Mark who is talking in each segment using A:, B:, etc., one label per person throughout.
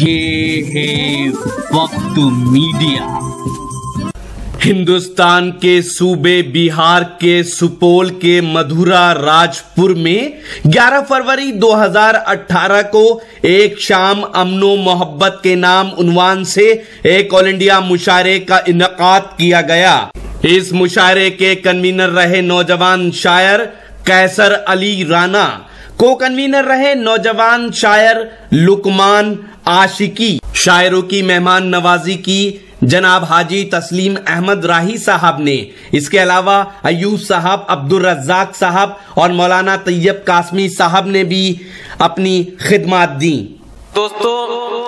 A: ये है वक्त मीडिया। हिंदुस्तान के सूबे बिहार के सुपौल के मधुरा राजपुर में 11 फरवरी 2018 को एक शाम अमनो मोहब्बत के नाम उन्वान से एक ऑल इंडिया मुशायरे का इनेकाद किया गया। इस मुशायरे के कन्वीनर रहे नौजवान शायर कैसर अली राना, को कन्वीनर रहे नौजवान शायर लुकमान आशिकी। शायरों की मेहमान नवाजी की जनाब हाजी तस्लीम अहमद राही साहब ने। इसके अलावा अयूब साहब, अब्दुल रज्जाक साहब और मौलाना तैयब कासमी साहब ने भी अपनी खिदमत दी।
B: दोस्तों,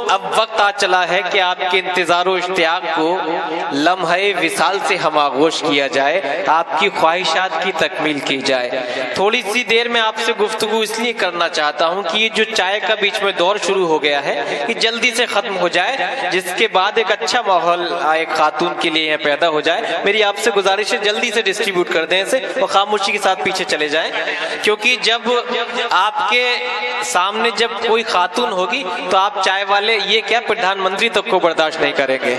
B: अब वक्त आ चला है कि आपके इंतजार और इश्तियाक को लम्हे विसाल से हम आगोश किया जाए, आपकी ख्वाहिशात की तकमील की जाए। थोड़ी सी देर में आपसे गुफ्तगू इसलिए करना चाहता हूं कि ये जो चाय का बीच में दौर शुरू हो गया है ये जल्दी से खत्म हो जाए, जिसके बाद एक अच्छा माहौल एक खातून के लिए यहाँ पैदा हो जाए। मेरी आपसे गुजारिश है जल्दी से डिस्ट्रीब्यूट कर दें इसे और खामोशी के साथ पीछे चले जाएं, क्योंकि जब आपके सामने जब कोई खातून होगी तो आप चाय वाले ये क्या प्रधानमंत्री तक को बर्दाश्त नहीं करेंगे।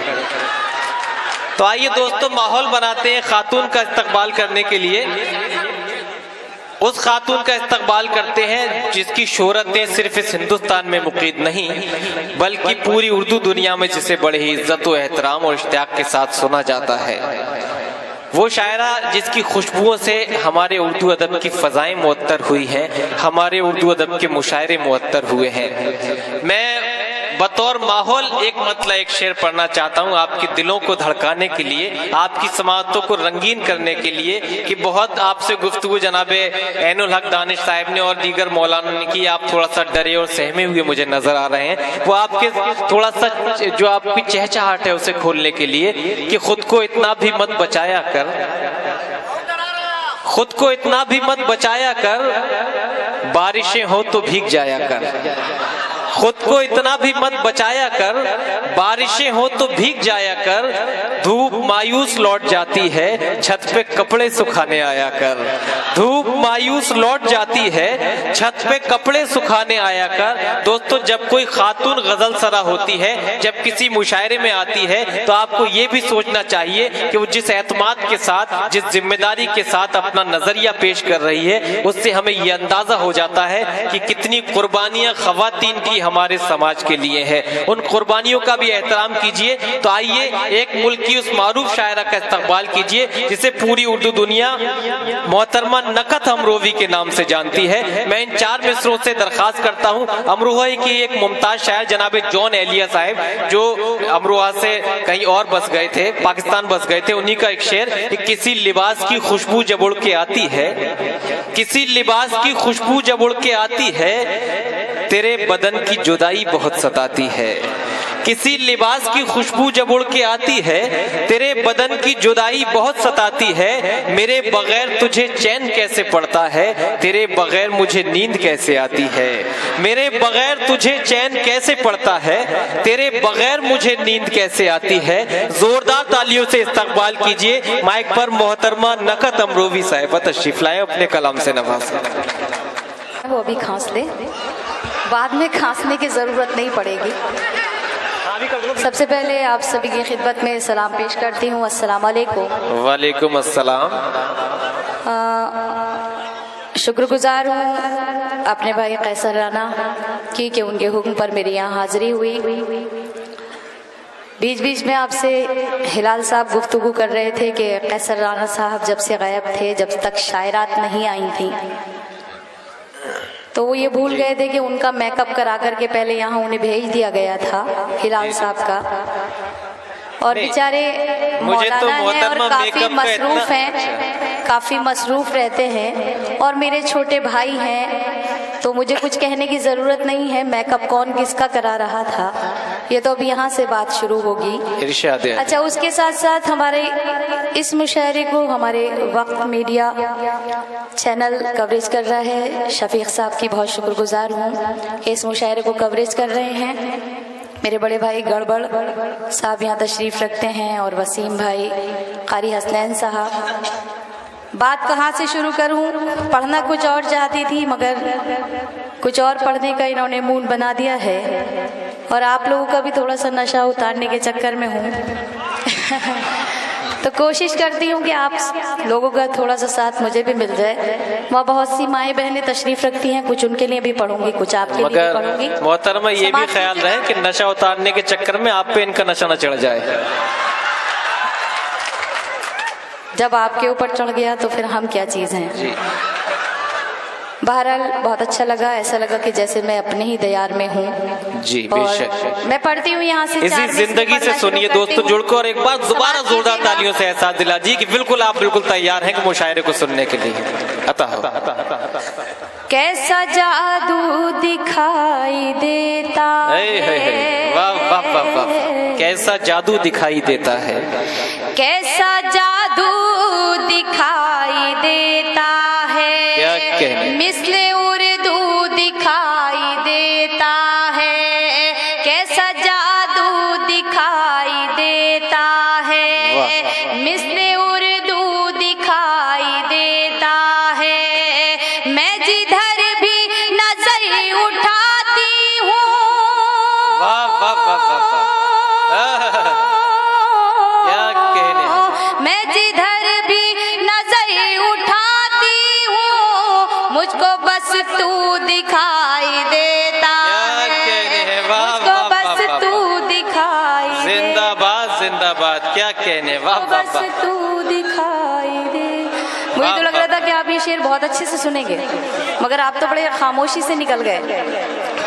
B: तो आइए दोस्तों, माहौल बनाते हैं खातून का इस्तकबाल करने के लिए। उस खातून का इस्तकबाल करते हैं जिसकी शोहरतें सिर्फ इस हिंदुस्तान में मुकीद नहीं बल्कि पूरी उर्दू दुनिया में जिसे बड़े ही इज्जत व एहतराम और इश्तियाक के साथ सुना जाता है। वो शायरा जिसकी खुशबुओं से हमारे उर्दू अदब की फजाएं मुअत्तर हुई हैं, हमारे उर्दू अदब के मुशायरे मुअत्तर हुए हैं। मैं बतौर माहौल एक शेर पढ़ना चाहता हूँ आपके दिलों को धड़काने के लिए, आपकी समाअतों को रंगीन करने के लिए कि बहुत आपसे गुफ्तगू जनाबे ऐनुल हक दानिश साहब ने और दीगर मौलाना ने की। आप थोड़ा सा डरे और सहमे हुए मुझे नजर आ रहे हैं। वो आपके थोड़ा सा जो आपकी चहचहाहट है उसे खोलने के लिए कि खुद को इतना भी मत बचाया कर, खुद को इतना भी मत बचाया कर, बारिशें हो तो भीग जाया कर। खुद को इतना भी मत बचाया कर, बारिशें हो तो भीग जाया कर। धूप मायूस लौट जाती है, छत पे कपड़े सुखाने आया कर। धूप मायूस लौट जाती है, छत पे कपड़े सुखाने आया कर। दोस्तों, जब कोई खातून गजल सरा होती है, जब किसी मुशायरे में आती है, तो आपको ये भी सोचना चाहिए कि वो जिस एतमाद के साथ, जिस जिम्मेदारी के साथ अपना नजरिया पेश कर रही है, उससे हमें ये अंदाजा हो जाता है कि कितनी कुर्बानियां खवातीन की हमारे समाज के लिए है। उन कुर्बानियों का भी एहतराम कीजिए। तो आइए एक मुल्क की उस मारूफ शायरा का इस्तकबाल कीजिए जिसे पूरी उर्दू दुनिया मोहतरमा नकत अमरोही के नाम से जानती है। मैं इन 4 मिसरों से दरखास्त करता हूँ अमरोही की एक मुमताज शायर जनाब जॉन एलिया साहब, जो अमरोहा से कहीं और बस गए थे, पाकिस्तान बस गए थे, उन्हीं का एक शेर। किसी लिबास की खुशबू जब उड़ के आती है, किसी लिबास की खुशबू जब उड़ के आती है, तेरे बदन की जुदाई बहुत सताती है। किसी लिबास की खुशबू जब उड़ के आती है, तेरे बदन की जुदाई बहुत सताती है। मेरे बगैर तुझे चैन कैसे पड़ता है, तेरे बगैर मुझे नींद कैसे आती है। मेरे बगैर तुझे चैन कैसे पड़ता है, तेरे बगैर मुझे नींद कैसे आती है। जोरदार तालियों से इस्तकबाल कीजिए। माइक पर मोहतरमा नकत अमरोही साहिबा तशरीफ लाए, अपने कलाम से नवाजें।
C: वो भी खांस ले, बाद में खांसने की जरूरत नहीं पड़ेगी। सबसे पहले आप सभी की खिदमत में सलाम पेश करती हूँ। अस्सलाम वालेकुम।
B: वालेकुम अस्सलाम।
C: शुक्रगुजार हूँ अपने भाई कैसर राना की कि उनके हुक्म पर मेरी यहाँ हाजिरी हुई। बीच बीच में आपसे हिलाल साहब गुफ्तगू कर रहे थे कि कैसर राना साहब जब से गायब थे, जब तक शायरात नहीं आई थी, तो वो ये भूल गए थे कि उनका मेकअप करा करके पहले यहाँ उन्हें भेज दिया गया था हिलाल साहब का। और बेचारे मौलाना हैं और काफी मसरूफ हैं, काफी मसरूफ रहते हैं और मेरे छोटे भाई हैं, तो मुझे कुछ कहने की जरूरत नहीं है मेकअप कौन किसका करा रहा था, ये तो अब यहाँ से बात शुरू होगी। अच्छा, उसके साथ साथ हमारे इस मुशायरे को हमारे वक्त मीडिया चैनल कवरेज कर रहा है। शफीक साहब की बहुत शुक्रगुजार हूँ कि इस मुशायरे को कवरेज कर रहे हैं। मेरे बड़े भाई गड़बड़ साहब यहाँ तशरीफ रखते हैं और वसीम भाई, कारी हसनैन साहब। बात कहाँ से शुरू करूँ? पढ़ना कुछ और चाहती थी मगर कुछ और पढ़ने का इन्होंने मूड बना दिया है। और आप लोगों का भी थोड़ा सा नशा उतारने के चक्कर में हूँ। तो कोशिश करती हूँ कि आप लोगों का थोड़ा सा साथ मुझे भी मिल जाए। वहाँ बहुत सी माएँ बहनें तशरीफ रखती हैं, कुछ उनके लिए भी पढ़ूंगी, कुछ आपके लिए भी पढ़ूंगी।
B: मोहतरमा ये भी ख्याल रहे कि नशा उतारने के चक्कर में आप पे इनका नशा न चढ़ जाए।
C: जब आपके ऊपर चढ़ गया तो फिर हम क्या चीज़ हैं। बहरहाल बहुत अच्छा लगा, ऐसा लगा कि जैसे मैं अपने ही दयार में हूँ।
B: जी बेशक।
C: मैं पढ़ती हूँ यहाँ से।
B: इसी जिंदगी से सुनिए दोस्तों जुड़कर, और एक बार दोबारा जोरदार तालियों से एहसास दिला जी कि बिल्कुल आप बिल्कुल तैयार हैं कि मुशायरे को सुनने के लिए। अता
C: कैसा जादू दिखाई देता है,
B: वाह वाह वाह वाह, कैसा जादू दिखाई देता है,
C: कैसा जादू दिखाई देता है,
B: क्या कहने,
C: मिसले उर्दू दिखाई देता है, कैसा जादू दिखाई देता है, मिसले उर्दू दिखाई देता है। मैं जिधर भी नजर उठाती हूँ,
B: वाह वाह वाह वाह, क्या कहने,
C: मैं जिधर भी नजर उठाती हूँ, मुझको बस तू दिखाई देता है, मुझको बस तू दिखाई,
B: जिंदाबाद जिंदाबाद, क्या कहने, वाह वाह
C: बस तू दिखाई दे। मुझे तो लग रहा था कि आप ये शेर बहुत अच्छे से सुनेंगे, मगर आप तो बड़े खामोशी से निकल गए।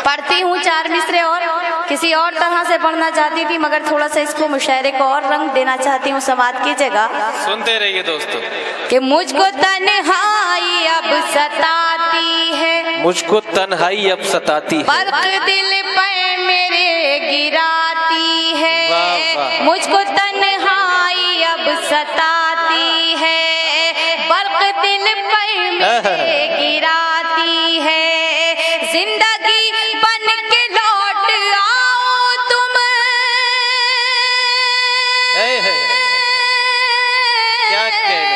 C: पढ़ती हूँ चार मिसरे और किसी और तरह से पढ़ना चाहती थी, मगर थोड़ा सा इसको मुशायरे को और रंग देना चाहती हूँ। समात कीजिएगा,
B: सुनते रहिए दोस्तों।
C: कि मुझको तन्हाई अब सताती है,
B: मुझको तन्हाई अब सताती है,
C: बर्क दिल पे मेरे गिराती है,
B: वाह वाह,
C: मुझको तन्हाई अब सताती है, बर्क दिल पे मेरे गिराती है, जिंदगी बन के लौट आओ तुम,
B: क्या कहने,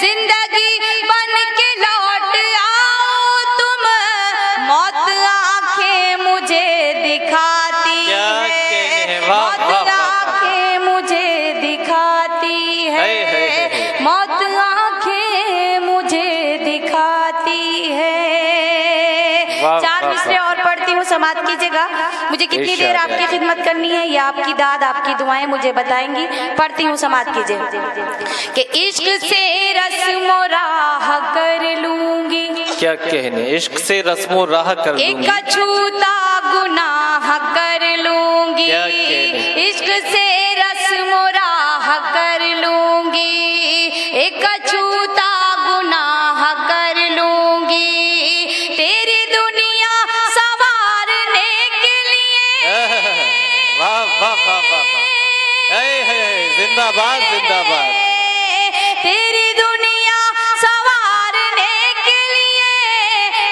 C: जिंदगी बन के लौट आओ तुम, मौत आंखें मुझे दिखाती है, मौत आंखें मुझे दिखाती है, मौत आंखें मुझे दिखाती है। चार मिसरे और पढ़ती हूँ, समात कीजिएगा। मुझे कितनी देर आपकी खिदमत करनी है ये आपकी दाद आपकी दुआएं मुझे बताएंगी। पढ़ती हूँ, समात कीजिए। कि इश्क से रस्मो राह कर लूंगी,
B: क्या कहने, इश्क से रस्मो राह कर लूंगी,
C: एक अछूता गुनाह कर लूंगी, इश्क से रस्मो राह कर लूंगी, एक अछूता गुनाह कर लूंगी, तेरी दुनिया संवारने के लिए।
B: वाह वाह वाह वाह, जिंदाबाद जिंदाबाद,
C: तेरी दुनिया संवारने के लिए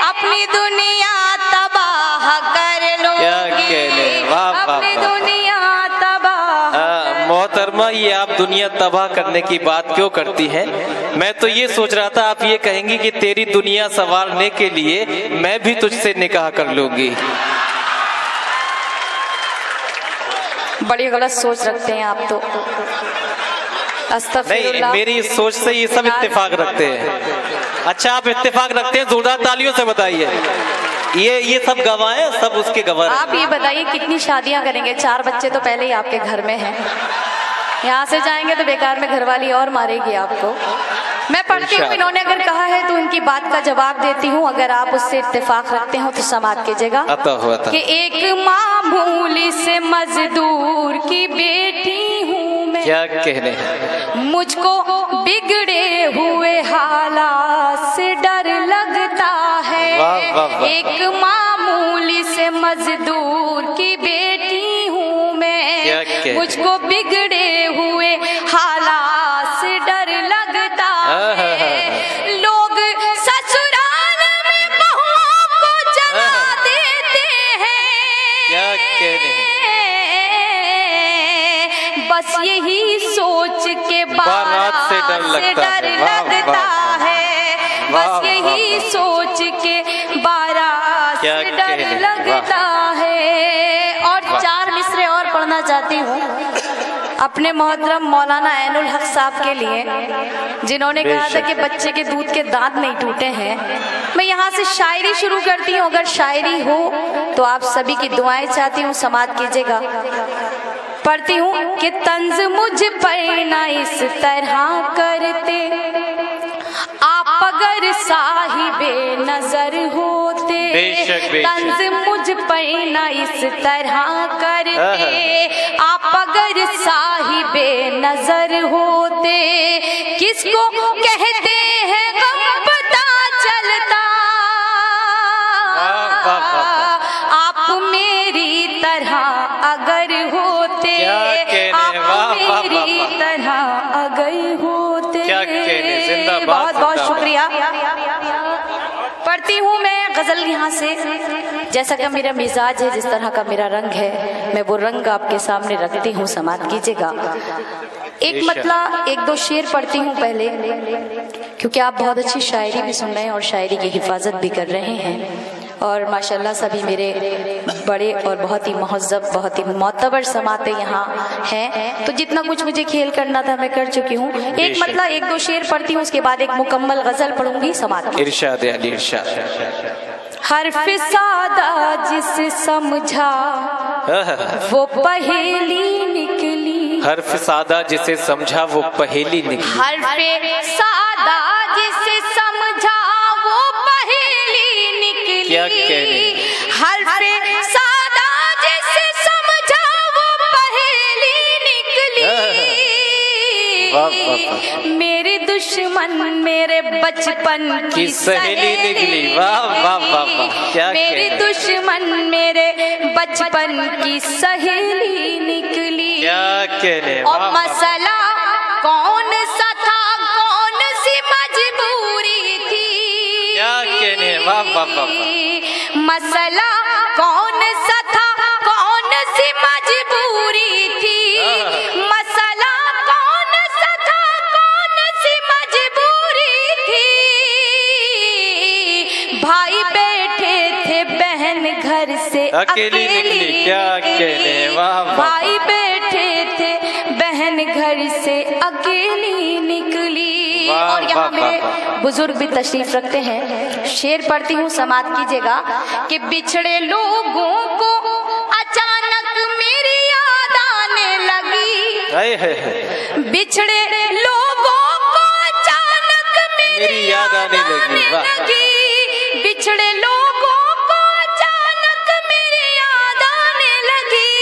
C: अपनी दुनिया तबाह कर लूंगी,
B: क्या कहने, वाह वाह,
C: अपनी दुनिया तबाह।
B: मोहतरमा ये आप दुनिया तबाह करने की बात क्यों करती हैं? मैं तो ये सोच रहा था आप ये कहेंगी कि तेरी दुनिया संवारने के लिए मैं भी तुझसे निकाह कर लूंगी।
C: बड़ी गलत सोच रखते हैं आप तो।
B: नहीं, मेरी इस सोच से ये सब इत्तेफाक रखते हैं। अच्छा, आप इत्तेफाक रखते हैं, जोरदार तालियों से बताइए। ये सब गवाह हैं, सब उसके गवाह।
C: आप ये बताइए कितनी शादियां करेंगे? 4 बच्चे तो पहले ही आपके घर में हैं, यहाँ से जाएंगे तो बेकार में घरवाली और मारेगी आपको। मैं पढ़ती हूँ, इन्होंने अगर कहा है तो उनकी बात का जवाब देती हूँ। अगर आप उससे इत्तेफाक रखते हो तो समात कीजिएगा। कि एक मामूली से मजदूर की बेटी हूँ मैं,
B: क्या कहने,
C: मुझको बिगड़े हुए हालात से डर लगता है।
B: वाह, वाह, वाह।
C: एक मामूली से मजदूर की बेटी हूँ मैं, मुझको बिगड़े हुए हालात से डर लगता है। लोग ससुराल में बहुओं को जला देते हैं,
B: क्या कहने,
C: बस यही सोच के बारात से डर लगता है, बस यही सोच के बारात से डर लगता है। और 4 मिसरे और पढ़ना चाहती हूँ अपने मोहतरम मौलाना ऐनुल हक साहब के लिए, जिन्होंने कहा था कि बच्चे के दूध के दांत नहीं टूटे हैं। मैं यहाँ से शायरी शुरू करती हूँ, अगर शायरी हो तो आप सभी की दुआएं चाहती हूँ, समात कीजिएगा। पढ़ती हूँ कि तंज मुझ पर ना इस तरह करते, आप अगर साहिबे नजर होते। तंज मुझ पर ना इस तरह करते, आप अगर साहिबे नजर होते। किसको कहते हैं गम पता चलता, आप मेरी तरह अगर होते, आप मेरी तरह अगर होते। बहुत बहुत शुक्रिया। पढ़ती हूँ मैं गजल यहाँ से। जैसा कि मेरा मिजाज है, जिस तरह का मेरा रंग है, मैं वो रंग आपके सामने रखती हूँ, समात कीजिएगा। एक मतलब 1-2 शेर पढ़ती हूँ पहले, क्योंकि आप बहुत अच्छी शायरी भी सुन रहे हैं और शायरी की हिफाजत भी कर रहे हैं। और माशाल्लाह सभी मेरे बड़े और बहुत ही महज़्ज़ब, बहुत ही मोतबर समाते यहाँ हैं। तो जितना कुछ मुझे खेल करना था मैं कर चुकी हूँ। एक मतलब 1-2 शेर पढ़ती हूँ, उसके बाद एक मुकम्मल गजल पढ़ूंगी, समात।
B: इरशाद अली इरशाद।
C: हर्फ सादा जिसे समझा वो पहेली निकली।
B: हर्फ सादा जिसे समझा वो पहेली निकली।
C: हर्फ सादा जिसे समझा वो पहेली निकली।
B: क्या कहने?
C: हर्फ सादा जिसे समझा वो पहेली निकली। मेरे दुश्मन मेरे बचपन की सहेली निकली।
B: वाह वाह वाह वाह, क्या
C: मेरे दुश्मन मेरे बचपन की सहेली निकली।
B: क्या कहने?
C: और मसला कौन सा था, कौन सी मजबूरी थी।
B: क्या कहने? वाह वाह वाह।
C: मसला कौन सा था, कौन सी मजबूरी थी। मसला कौन सा था, कौन सी मजबूरी थी। भाई बैठे थे, बहन घर से
B: अकेली निकली। क्या कहने? वाह वाह।
C: भाई बैठे थे, बहन घर से अकेली निकली। और यहाँ मेरे बुजुर्ग भी तशरीफ रखते हैं। शेर पढ़ती हूँ, समात कीजिएगा। कि बिछड़े लोगों को अचानक मेरी याद आने लगी। बिछड़े लोगों को अचानक मेरी याद आने लगी। बिछड़े लोगों को अचानक मेरी याद आने लगी।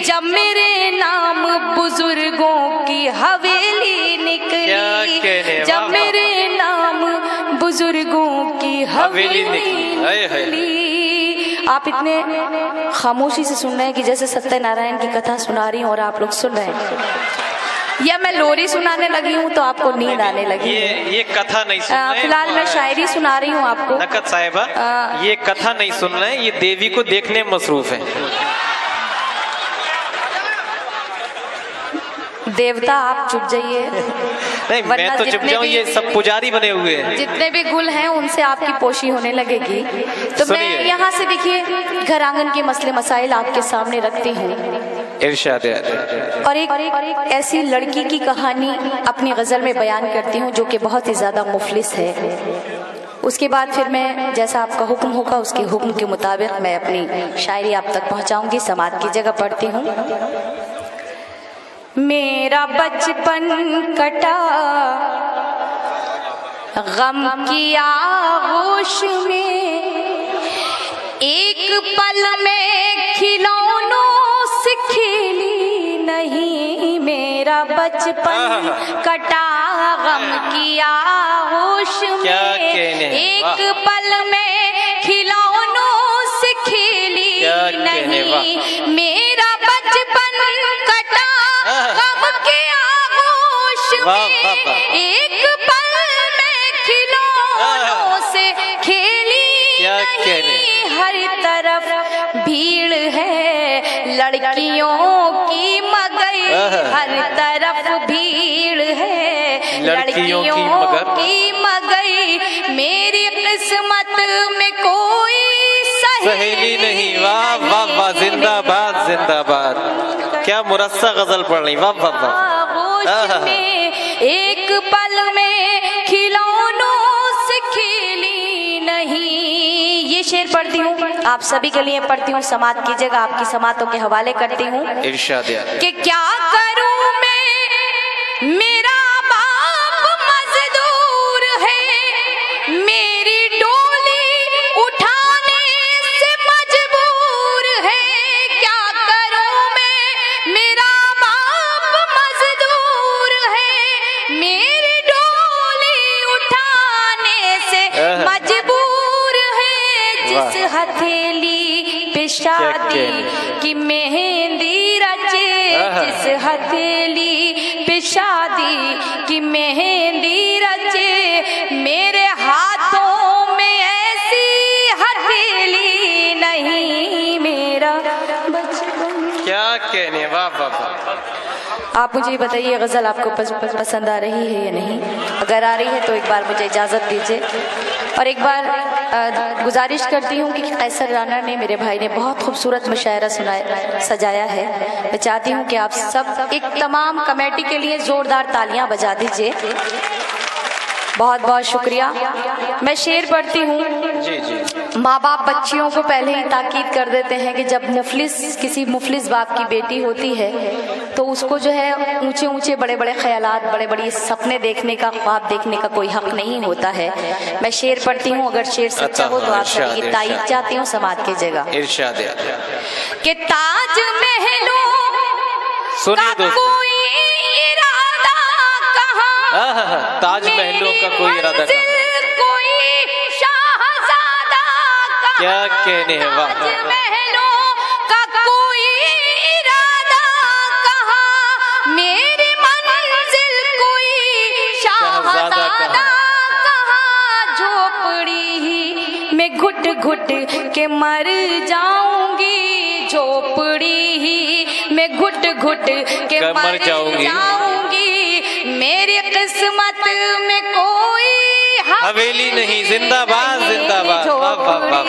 C: जब मेरे नाम बुजुर्गों की हवेली निकली। जब मेरे नाम बुजुर्गों की हवेली निकली। आप इतने खामोशी से सुन रहे हैं कि जैसे सत्यनारायण की कथा सुना रही हूँ और आप लोग सुन रहे हैं, या मैं लोरी सुनाने लगी हूँ तो आपको नींद आने लगी।
B: ये कथा नहीं सुन रहे।
C: फिलहाल मैं शायरी सुना रही हूँ आपको।
B: नकद साहिबा, ये कथा नहीं सुन रहे हैं, ये देवी को देखने में मसरूफ है।
C: देवता आप चुप जाइए।
B: नहीं, मैं तो चुप जाऊं, ये सब पुजारी बने हुए हैं।
C: जितने भी गुल हैं उनसे आपकी पोशी होने लगेगी। तो मैं यहाँ से देखिए घर आंगन के मसले मसाइल आपके सामने रखती हूँ।
B: इरशाद।
C: और एक ऐसी लड़की की कहानी अपनी गजल में बयान करती हूँ जो कि बहुत ही ज्यादा मुफलिस है। उसके बाद फिर मैं जैसा आपका हुक्म होगा उसके हुक्म के मुताबिक मैं अपनी शायरी आप तक पहुँचाऊंगी। समात की जगह पढ़ती हूँ। मेरा बचपन कटा गम की आगोश में, एक पल में खिलौनों से खेली नहीं। मेरा बचपन कटा गम की आगोश में, एक पल में खिलौनों से खेली नहीं। मेरा बचपन कटा गम के आगोश में, एक पल में खिलौनों से खेली नहीं। हर तरफ भीड़ है लड़कियों की मगई, हर तरफ भीड़ है लड़कियों की मगई। मेरी किस्मत में
B: सहेली नहीं। वाह वाह वाह, जिंदाबाद जिंदाबाद, क्या मुरस्सा गजल पढ़ रही, वाह वाह वाह।
C: एक पल में खिलौनों से खेली नहीं। ये शेर पढ़ती हूँ, आप सभी के लिए पढ़ती हूँ, समात की जगह आपकी समातों के हवाले करती हूँ।
B: इरशाद
C: कि क्या करूँ मैं, मेरा बाप मजदूर है, मेरी डोली उठाने से मजबूर है। क्या करूँ मैं, मेरा बाप मजदूर है, मेरी डोली उठाने से मजबूर है। जिस हथेली पे शादी की मेहंदी रचे, जिस हथेली पे शादी की मेहंदी रचे, मेरे हाथों में ऐसी हथेली नहीं, मेरा बचपन।
B: क्या कहने, वाह वाह वाह।
C: आप मुझे बताइए गजल आपको पसंद आ रही है या नहीं? अगर आ रही है तो एक बार मुझे इजाजत दीजिए, और एक बार गुजारिश करती हूँ कि कैसर राना ने, मेरे भाई ने बहुत खूबसूरत मुशायरा सजाया है। मैं चाहती हूँ कि आप सब एक तमाम कमेटी के लिए जोरदार तालियां बजा दीजिए। बहुत बहुत शुक्रिया। मैं शेर पढ़ती हूँ।
B: जी जी।
C: माँ बाप बच्चियों को पहले ही ताकीद कर देते हैं कि जब किसी मुफलिस बाप की बेटी होती है तो उसको जो है ऊंचे ऊंचे बड़े बड़े ख्यालात, बड़े बड़े सपने देखने का, ख्वाब देखने का कोई हक नहीं होता है। मैं शेर पढ़ती हूँ, अगर शेर सच्चा हो तो आप सभी तारीफ चाहती हूँ समाज की जगह।
B: इरशाद
C: कि ताज महलों
B: सुनिए
C: कोई इरादा कहाँ,
B: ताजमहलों का कोई इरादा कहाँ,
C: कोई शाहजादा कहाँ,
B: क्या कहने हैं, वाह।
C: ताजमहलों का कोई इरादा कहाँ, मेरी मंजिल कोई शाहजादा कहाँ। झोपड़ी ही में घुट घुट के मर जाऊंगी, झोपड़ी ही में घुट घुट के मर जाऊंगी। मेरी किस्मत में कोई
B: हवेली नहीं, जिंदाबाद जिंदाबाद, वाह वाह वाह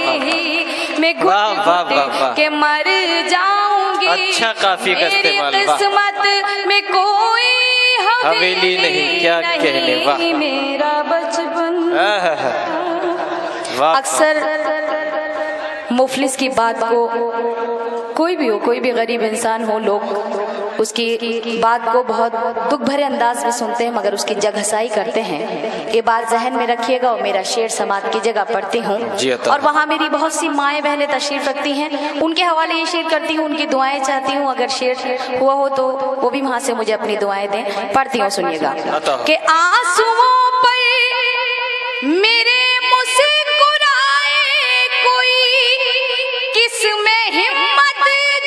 C: मैं घुट के मर जाऊंगी।
B: अच्छा काफी का इस्तेमाल,
C: किस्मत में कोई
B: हवेली नहीं, क्या कहने, वाह।
C: मेरा बचपन। अक्सर मुफलिस की बात को, कोई भी हो, कोई भी गरीब इंसान हो, लोग उसकी बात को बहुत दुख भरे अंदाज में सुनते हैं मगर उसकी जगहसाई करते हैं। ये बात जहन में रखिएगा। और मेरा शेर समाज की जगह पढ़ती हूँ और वहाँ मेरी बहुत सी माएँ बहनें तशरीफ रखती हैं, उनके हवाले ये शेर करती हूँ, उनकी दुआएं चाहती हूँ। अगर शेर हुआ हो तो वो भी वहाँ से मुझे अपनी दुआएं दें। पढ़ती हूँ, सुनिएगा। कि आंसुओं पर मेरे मुस्कुराए कोई, किसमें हिम्मत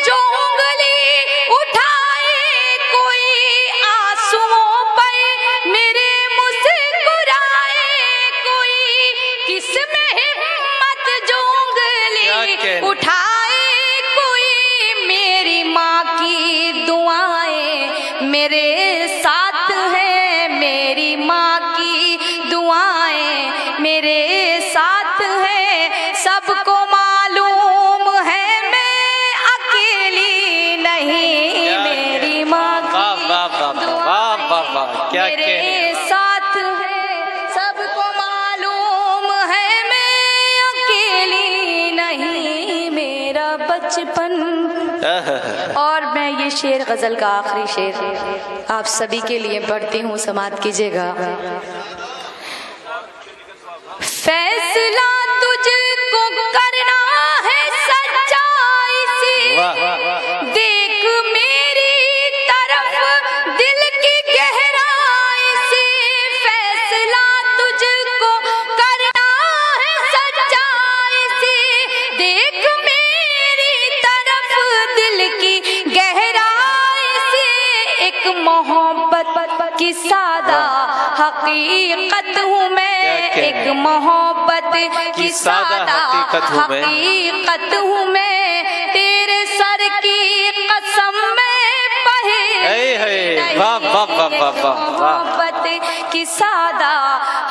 C: जो उंगली उठाए कोई। आंसुओं पर मेरे मुस्कुराए कोई, किसमें हिम्मत जो उंगली उठाए कोई। मेरी माँ की दुआएं मेरे साथ है, मेरी माँ की दुआएं मेरे साथ है। सबको मालूम है मैं अकेली नहीं, मेरी माँ की दुआएं मेरे साथ है। सबको मालूम है मैं अकेली नहीं, मेरा बचपन। और मैं ये शेर, गजल का आखिरी शेर आप सभी के लिए पढ़ती हूँ, समात कीजिएगा। फैसला तुझको करना है सच्चाई से, देख मेरी तरफ दिल की गहराई से। फैसला तुझको करना है सच्चाई से, देख मेरी तरफ दिल की गहराई से। एक मोहब्बत की सादा हकीकत हूँ मैं, एक मोहब्बत की सादा हकीकत हूँ मैं। तेरे सर की कसम मैं पढ़े मोहब्बत की सादा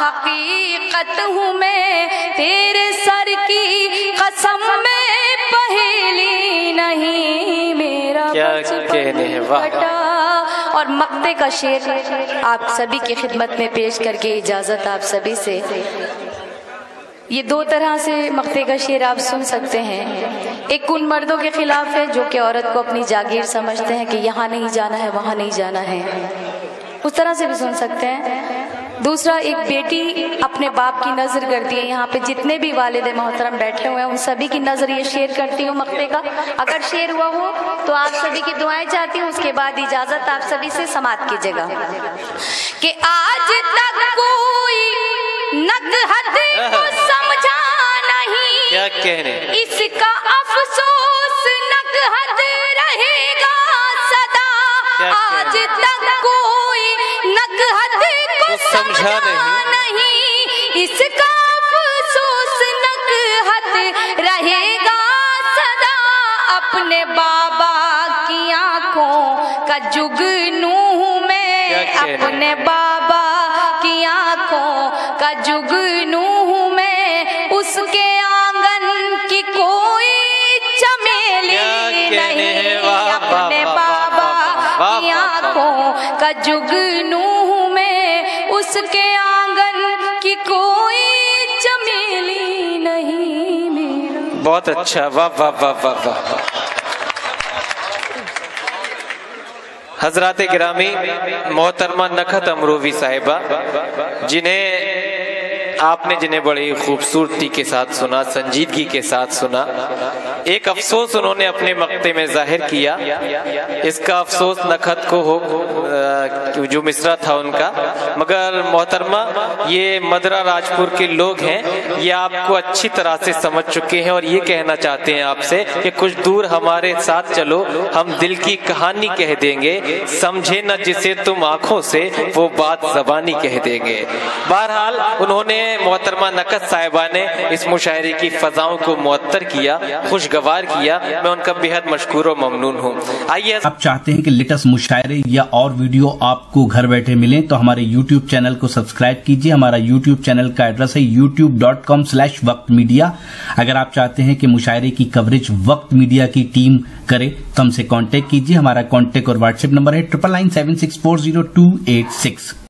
C: हकीकत हूँ मैं, तेरे सर की कसम में पहेली नहीं, मेरा
B: क्या कहने हैं, वाह।
C: और मक्ते का शेर आप सभी की खिदमत में पेश करके इजाजत आप सभी से। ये दो तरह से मक्ते का शेर आप सुन सकते हैं। एक उन मर्दों के खिलाफ है जो कि औरत को अपनी जागीर समझते हैं कि यहाँ नहीं जाना है, वहाँ नहीं जाना है, उस तरह से भी सुन सकते हैं। दूसरा, एक बेटी अपने बाप की नजर करती है। यहाँ पे जितने भी वालिद मोहतरम बैठे हुए हैं उन सभी की नजर ये शेर करती हूँ मक्ते का। अगर शेर हुआ हो तो आप सभी की दुआएं चाहती हूँ, उसके बाद इजाजत आप सभी से समाप्त कीजिएगा। कि आज तक कोई नकहत को समझा नहीं,
B: क्या कहने,
C: इसका अफसोस नकहत रहेगा सदा। आज तक कोई नकहत को समझा नहीं, इसका अफसोस नकहत रहेगा सदा। अपने बाबा की आंखों का जुगनू हूँ मैं, अपने बाबा की आंखों का जुगनू हूँ मैं, उसके आंगन की कोई चमेली नहीं। अपने बाबा की आंखों का जुगनू हूँ मैं, उसके आंगन की कोई चमेली नहीं मेरा।
B: बहुत अच्छा, वाह वाह वाह वाह वाह। हजरात गिरामी, मोहतरमा नखत अमरोवी साहिबा, जिन्हें बड़ी खूबसूरती के साथ सुना, संजीदगी के साथ सुना। एक अफसोस उन्होंने अपने मक्ते में जाहिर किया, इसका अफसोस नखत को हो जो मिसरा था उनका। मगर मोहतरमा, ये मदरा राजपुर के लोग हैं, ये आपको अच्छी तरह से समझ चुके हैं और ये कहना चाहते हैं आपसे कि कुछ दूर हमारे साथ चलो, हम दिल की कहानी कह देंगे, समझे न जिसे तुम आंखों से वो बात ज़बानी कह देंगे। बहरहाल उन्होंने, मोहतरमा नकत साहिबा ने इस मुशायरे की फजाओं को मुअत्तर किया, खुशगवार किया। मैं उनका बेहद मशकूर और ममनून हूँ। आइए,
A: आप चाहते हैं कि लेटेस्ट मुशायरे या और वीडियो आपको घर बैठे मिलें तो हमारे YouTube चैनल को सब्सक्राइब कीजिए। हमारा YouTube चैनल का एड्रेस है youtube.com/वक्त मीडिया। अगर आप चाहते हैं कि मुशायरे की कवरेज वक्त मीडिया की टीम करे तो हमसे कांटेक्ट कीजिए। हमारा कांटेक्ट और व्हाट्सएप नंबर है 9997640286।